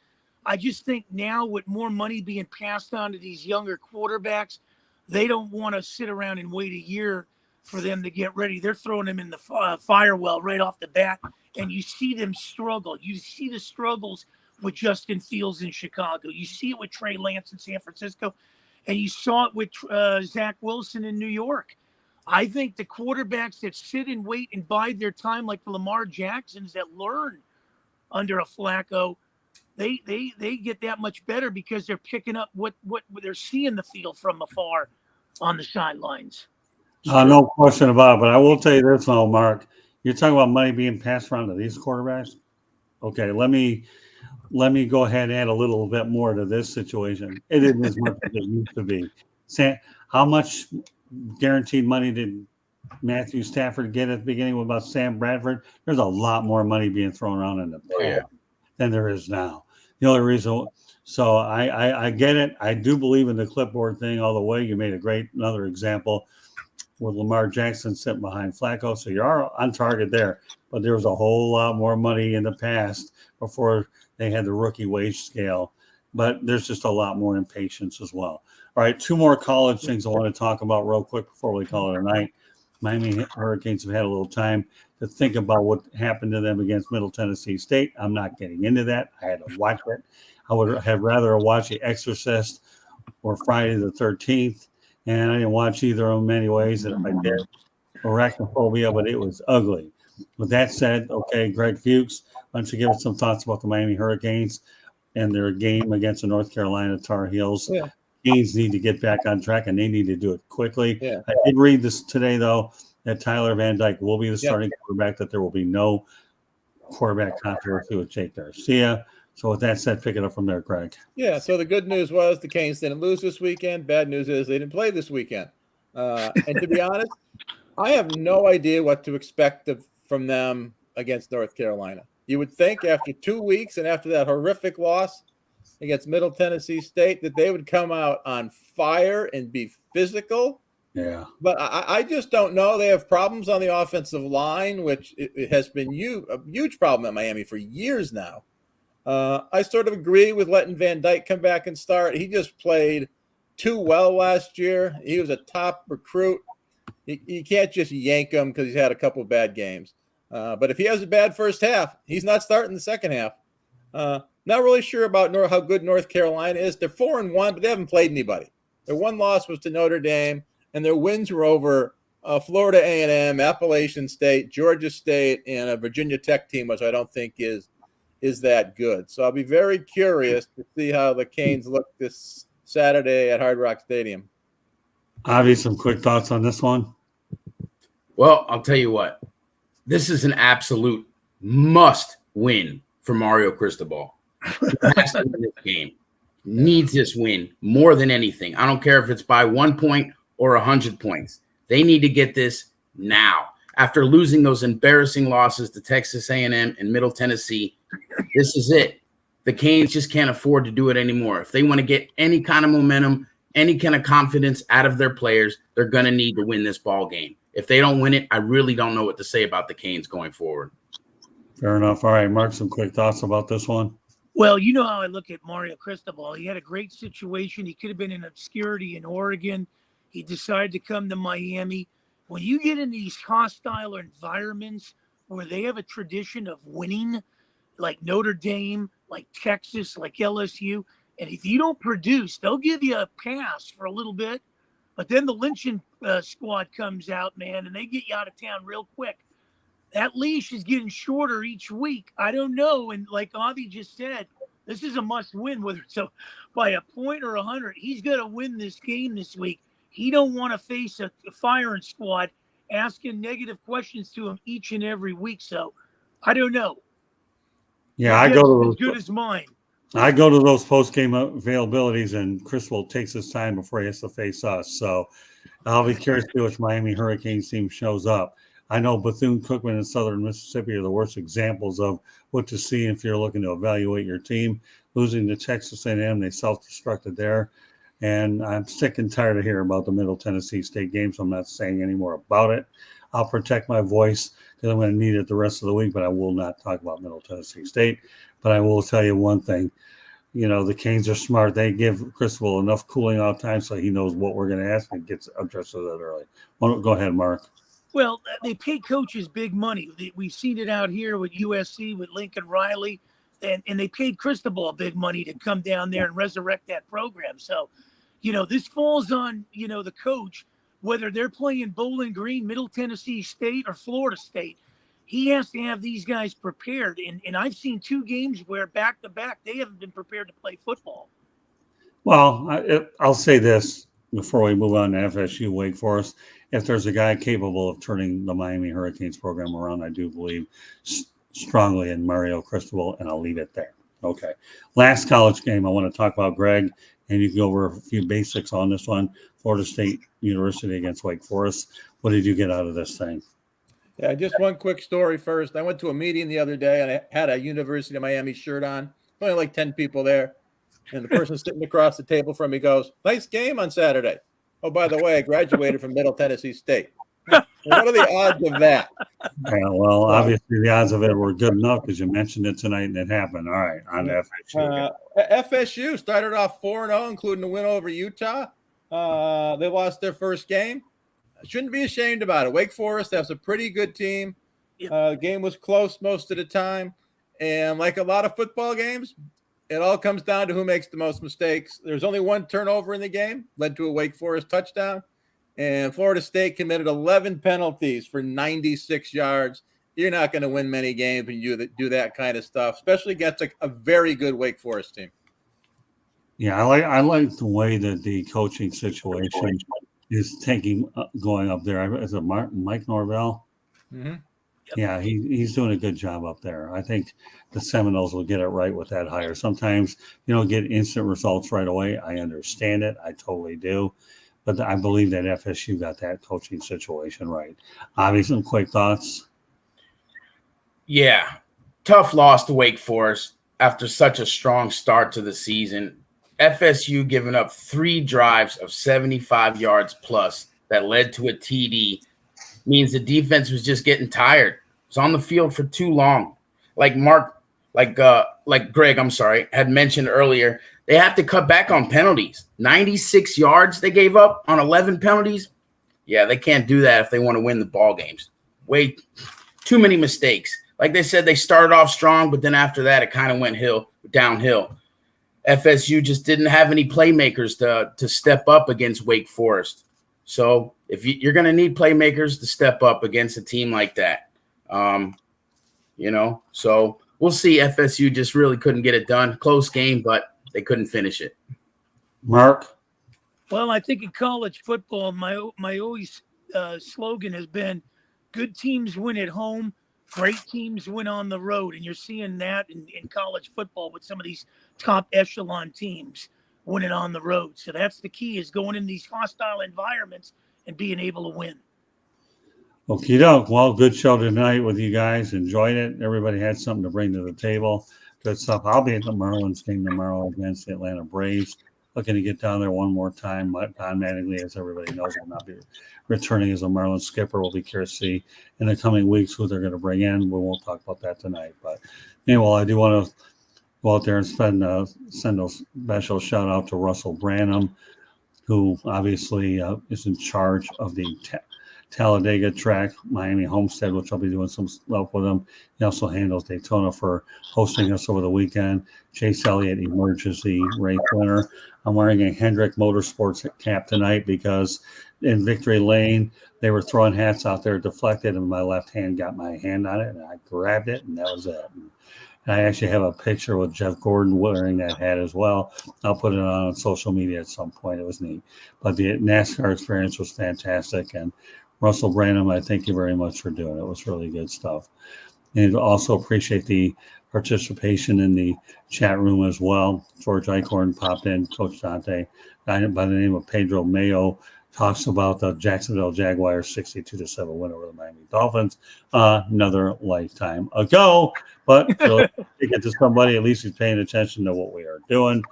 I just think now with more money being passed on to these younger quarterbacks, they don't want to sit around and wait a year for them to get ready. They're throwing them in the fire well right off the bat, and you see them struggle. You see the struggles with Justin Fields in Chicago. You see it with Trey Lance in San Francisco. And you saw it with Zach Wilson in New York. I think the quarterbacks that sit and wait and bide their time, like the Lamar Jacksons that learn under a Flacco, they get that much better because they're picking up what they're seeing the field from afar on the sidelines. No question about it. But I will tell you this, though, Mark. You're talking about money being passed around to these quarterbacks. Okay, let me go ahead and add a little bit more to this situation. It isn't as much as it used to be. How much guaranteed money did Matthew Stafford get at the beginning about Sam Bradford? There's a lot more money being thrown around in the past than there is now. The only reason, so I get it. I do believe in the clipboard thing all the way. You made another example with Lamar Jackson sitting behind Flacco. So you are on target there. But there was a whole lot more money in the past before they had the rookie wage scale. But there's just a lot more impatience as well. All right, 2 more college things I want to talk about real quick before we call it a night. Miami Hurricanes have had a little time to think about what happened to them against Middle Tennessee State. I'm not getting into that. I had to watch it. I would have rather watched The Exorcist or Friday the 13th, and I didn't watch either of them anyways. And if I did, arachnophobia, but it was ugly. With that said, okay, Greg Fuchs, why don't you give us some thoughts about the Miami Hurricanes and their game against the North Carolina Tar Heels? Yeah. Canes need to get back on track, and they need to do it quickly. Yeah. I did read this today, though, that Tyler Van Dyke will be the starting quarterback, that there will be no quarterback controversy with Jake Garcia. So with that said, pick it up from there, Greg. Yeah, so the good news was the Canes didn't lose this weekend. Bad news is they didn't play this weekend. And to be honest, I have no idea what to expect from them against North Carolina. You would think after 2 weeks and after that horrific loss against Middle Tennessee State that they would come out on fire and be physical. Yeah. But I just don't know. They have problems on the offensive line, which it has been a huge problem at Miami for years now. I sort of agree with letting Van Dyke come back and start. He just played too well last year. He was a top recruit. You can't just yank him because he's had a couple of bad games. But if he has a bad first half, he's not starting the second half. Not really sure about how good North Carolina is. They're 4-1, but they haven't played anybody. Their one loss was to Notre Dame, and their wins were over Florida A&M, Appalachian State, Georgia State, and a Virginia Tech team, which I don't think is that good. So I'll be very curious to see how the Canes look this Saturday at Hard Rock Stadium. Avi, some quick thoughts on this one? Well, I'll tell you what. This is an absolute must win for Mario Cristobal. He has to win this game. Needs this win more than anything. I don't care if it's by 1 point or 100 points. They need to get this now. After losing those embarrassing losses to Texas A&M and Middle Tennessee, this is it. The Canes just can't afford to do it anymore. If they want to get any kind of momentum, any kind of confidence out of their players, they're going to need to win this ball game. If they don't win it, I really don't know what to say about the Canes going forward. Fair enough. All right, Mark, some quick thoughts about this one? Well, you know how I look at Mario Cristobal. He had a great situation. He could have been in obscurity in Oregon. He decided to come to Miami. When you get in these hostile environments where they have a tradition of winning, like Notre Dame, like Texas, like LSU, and if you don't produce, they'll give you a pass for a little bit. But then the lynching squad comes out, man, and they get you out of town real quick. That leash is getting shorter each week. I don't know. And like Avi just said, this is a must win, whether it's by a point or 100. He's going to win this game this week. He don't want to face a firing squad asking negative questions to him each and every week. So I don't know. Yeah, I go to as good as mine. I go to those post-game availabilities, and Cristobal takes his time before he has to face us. So I'll be curious to see which Miami Hurricanes team shows up. I know Bethune-Cookman and Southern Mississippi are the worst examples of what to see if you're looking to evaluate your team. Losing to Texas A&M, they self-destructed there. And I'm sick and tired of hearing about the Middle Tennessee State game, so I'm not saying any more about it. I'll protect my voice because I'm going to need it the rest of the week, but I will not talk about Middle Tennessee State. But I will tell you one thing. You know, the Canes are smart. They give Cristobal enough cooling off time so he knows what we're going to ask and gets addressed to that early. Go ahead, Mark. Well, they pay coaches big money. We've seen it out here with USC, with Lincoln Riley, and they paid Cristobal big money to come down there and resurrect that program. So, you know, this falls on, you know, the coach, whether they're playing Bowling Green, Middle Tennessee State, or Florida State. He has to have these guys prepared. And I've seen 2 games where back-to-back, they haven't been prepared to play football. Well, I'll say this before we move on to FSU Wake Forest. If there's a guy capable of turning the Miami Hurricanes program around, I do believe strongly in Mario Cristobal, and I'll leave it there. Okay. Last college game I want to talk about, Greg, and you can go over a few basics on this one. Florida State University against Wake Forest. What did you get out of this thing? Yeah, just one quick story first. I went to a meeting the other day, and I had a University of Miami shirt on. Only like 10 people there. And the person sitting across the table from me goes, "Nice game on Saturday. Oh, by the way, I graduated from Middle Tennessee State." What are the odds of that? Yeah, well, obviously the odds of it were good enough because you mentioned it tonight and it happened. All right, on to FSU. FSU started off 4-0, including a win over Utah. They lost their first game. Shouldn't be ashamed about it. Wake Forest has a pretty good team. The game was close most of the time. And like a lot of football games, it all comes down to who makes the most mistakes. There's only one turnover in the game, led to a Wake Forest touchdown. And Florida State committed 11 penalties for 96 yards. You're not going to win many games when you do that kind of stuff, especially against a very good Wake Forest team. Yeah, I like the way that the coaching situation is going up there. Is it Mike Norvell? Mm-hmm. Yeah, he's doing a good job up there. I think the Seminoles will get it right with that hire. Sometimes you don't get instant results right away. I understand it. I totally do. But I believe that FSU got that coaching situation right. Obviously, some quick thoughts. Yeah, tough loss to Wake Forest after such a strong start to the season. FSU giving up 3 drives of 75 yards plus that led to a TD means the defense was just getting tired. It was on the field for too long. Like Mark like Greg, I'm sorry, had mentioned earlier, they have to cut back on penalties. 96 yards they gave up on 11 penalties. Yeah, they can't do that if they want to win the ball games. Way too many mistakes. Like they said, they started off strong, but then after that, it kind of went downhill. FSU just didn't have any playmakers to step up against Wake Forest. So if you're going to need playmakers to step up against a team like that, so we'll see. FSU just really couldn't get it done. Close game, but they couldn't finish it. Mark? Well, I think in college football, my always slogan has been good teams win at home, great teams win on the road. And you're seeing that in college football with some of these top echelon teams winning on the road. So that's the key, is going in these hostile environments and being able to win. Okie doke. Well, good show tonight with you guys. Enjoyed it. Everybody had something to bring to the table. Good stuff. I'll be at the Marlins game tomorrow against the Atlanta Braves. Looking to get down there one more time. Automatically, as everybody knows, I'll not be returning as a Marlins skipper. We'll be curious to see in the coming weeks who they're going to bring in. We won't talk about that tonight. But anyway, I do want to go out there and send a special shout out to Russell Branham, who obviously is in charge of the Talladega track, Miami Homestead, which I'll be doing some stuff with him. He also handles Daytona for hosting us over the weekend. Chase Elliott emerges the race winner. I'm wearing a Hendrick Motorsports cap tonight because in Victory Lane, they were throwing hats out there, deflected, and my left hand got my hand on it, and I grabbed it, and that was it. And I actually have a picture with Jeff Gordon wearing that hat as well. I'll put it on social media at some point. It was neat. But the NASCAR experience was fantastic, and Russell Branham, I thank you very much for doing it. It was really good stuff. And also appreciate the participation in the chat room as well. George Eichhorn popped in, Coach Dante, guy by the name of Pedro Mayo, talks about the Jacksonville Jaguars 62-7 win over the Miami Dolphins another lifetime ago. But to get to somebody, at least he's paying attention to what we are doing.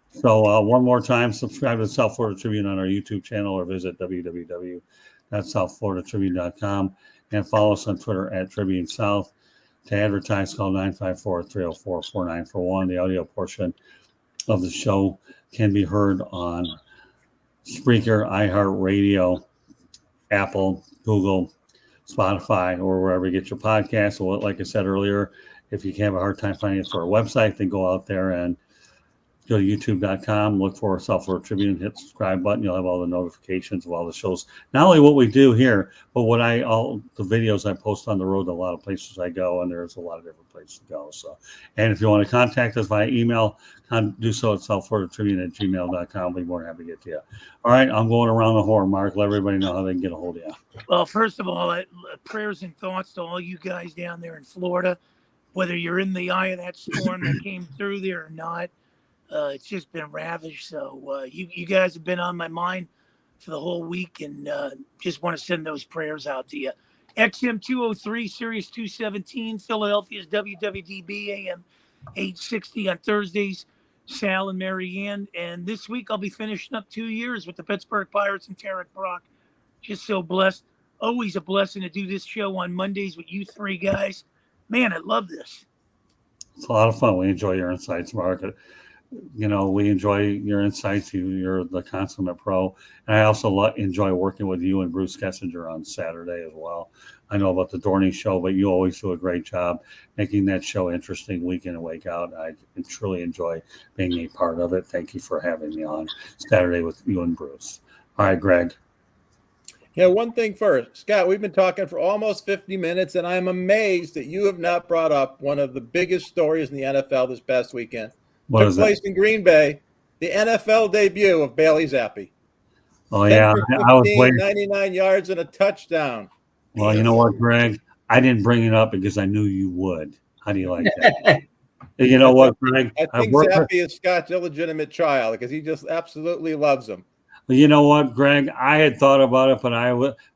So one more time, subscribe to the South Florida Tribune on our YouTube channel or visit www.southfloridatribune.com and follow us on Twitter at Tribune South. To advertise, call 954-304-4941. The audio portion of the show can be heard on Spreaker, iHeartRadio, Apple, Google, Spotify, or wherever you get your podcasts. So like I said earlier, if you have a hard time finding it for our website, then go out there and go to youtube.com, look for South Florida Tribune, hit the subscribe button. You'll have all the notifications of all the shows. Not only what we do here, but all the videos I post on the road, a lot of places I go, and there's a lot of different places to go. So, and if you want to contact us via email, do so at southfloridatribune@gmail.com. I'll be more than happy to get to you. All right, I'm going around the horn, Mark. Let everybody know how they can get a hold of you. Well, first of all, prayers and thoughts to all you guys down there in Florida, whether you're in the eye of that storm that came through there or not. It's just been ravished. So you guys have been on my mind for the whole week, and just want to send those prayers out to you. XM 203, Sirius 217, Philadelphia's WWDB AM 860 on Thursdays, Sal and Mary Ann. And this week I'll be finishing up 2 years with the Pittsburgh Pirates and Tarek Brock. Just so blessed. Always a blessing to do this show on Mondays with you three guys. Man, I love this. It's a lot of fun. We enjoy your insights, Mark. We enjoy your insights. You're the consummate pro. And I also enjoy working with you and Bruce Kessinger on Saturday as well. I know about the Dorney show, but you always do a great job making that show interesting week in and week out. I truly enjoy being a part of it. Thank you for having me on Saturday with you and Bruce. All right, Greg. Yeah, one thing first. Scott, we've been talking for almost 50 minutes, and I'm amazed that you have not brought up one of the biggest stories in the NFL this past weekend. Took place in Green Bay, the NFL debut of Bailey Zappi. Oh, yeah. 10 for 15, I was waiting. 99 yards and a touchdown. Well, you know what, Greg? I didn't bring it up because I knew you would. How do you like that? You know what, Greg? I think Zappi is Scott's illegitimate child because he just absolutely loves him. Well, you know what, Greg? I had thought about it,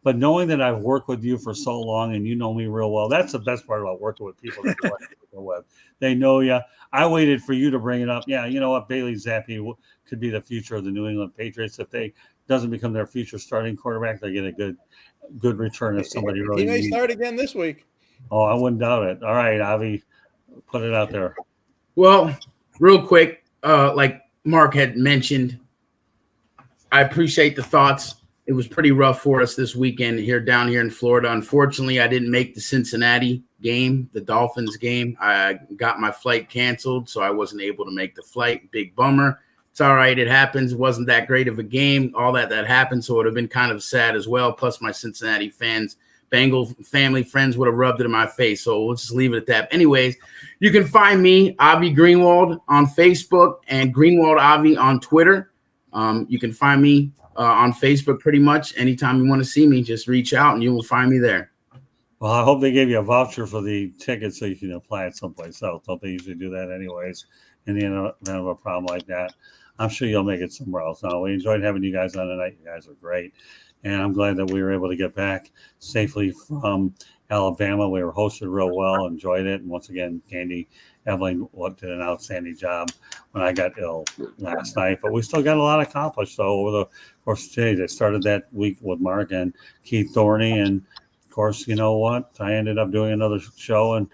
but knowing that I've worked with you for so long and you know me real well, that's the best part about working with people that you like to work with. They know you. I waited for you to bring it up. Yeah, you know what? Bailey Zappi could be the future of the New England Patriots. If they doesn't become their future starting quarterback, they get a good return if somebody really He may start again this week. Oh, I wouldn't doubt it. All right, Avi, Put it out there. Well, real quick, like Mark had mentioned, I appreciate the thoughts. It was pretty rough for us this weekend down here in Florida. Unfortunately, I didn't make the Cincinnati game, the Dolphins game. I got my flight canceled, so I wasn't able to make the flight. Big bummer. It's all right. It happens. It wasn't that great of a game, all that happened, so it would have been kind of sad as well. Plus, my Cincinnati fans, Bengal family, friends would have rubbed it in my face, so we'll just leave it at that. Anyways, you can find me, Avi Greenwald, on Facebook and Greenwald Avi on Twitter. You can find me on Facebook pretty much. Anytime you want to see me, just reach out and you will find me there. Well, I hope they gave you a voucher for the ticket so you can apply it someplace else. Don't they usually do that anyways in the event of a problem like that? I'm sure you'll make it somewhere else. No, we enjoyed having you guys on tonight. You guys are great. And I'm glad that we were able to get back safely from Alabama. We were hosted real well, enjoyed it. And once again, Candy Evelyn did an outstanding job when I got ill last night. But we still got a lot accomplished, though, over the course of today. They started that week with Mark and Keith Thorney. And, of course, you know what? I ended up doing another show, and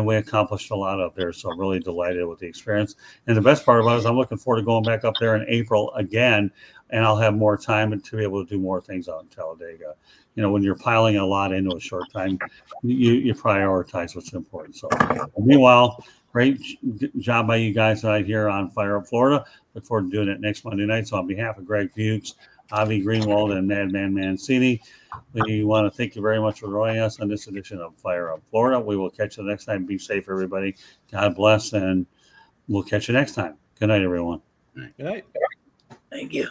we accomplished a lot up there. So I'm really delighted with the experience. And the best part about it is I'm looking forward to going back up there in April again, and I'll have more time to be able to do more things out in Talladega. You know, when you're piling a lot into a short time, you prioritize what's important. So meanwhile, great job by you guys right here on Fire Up Florida. Look forward to doing it next Monday night. So on behalf of Greg Fuchs, Avi Greenwald, and Madman Mancini, we want to thank you very much for joining us on this edition of Fire Up Florida. We will catch you next time. Be safe, everybody. God bless, and we'll catch you next time. Good night, everyone. Good night. Thank you.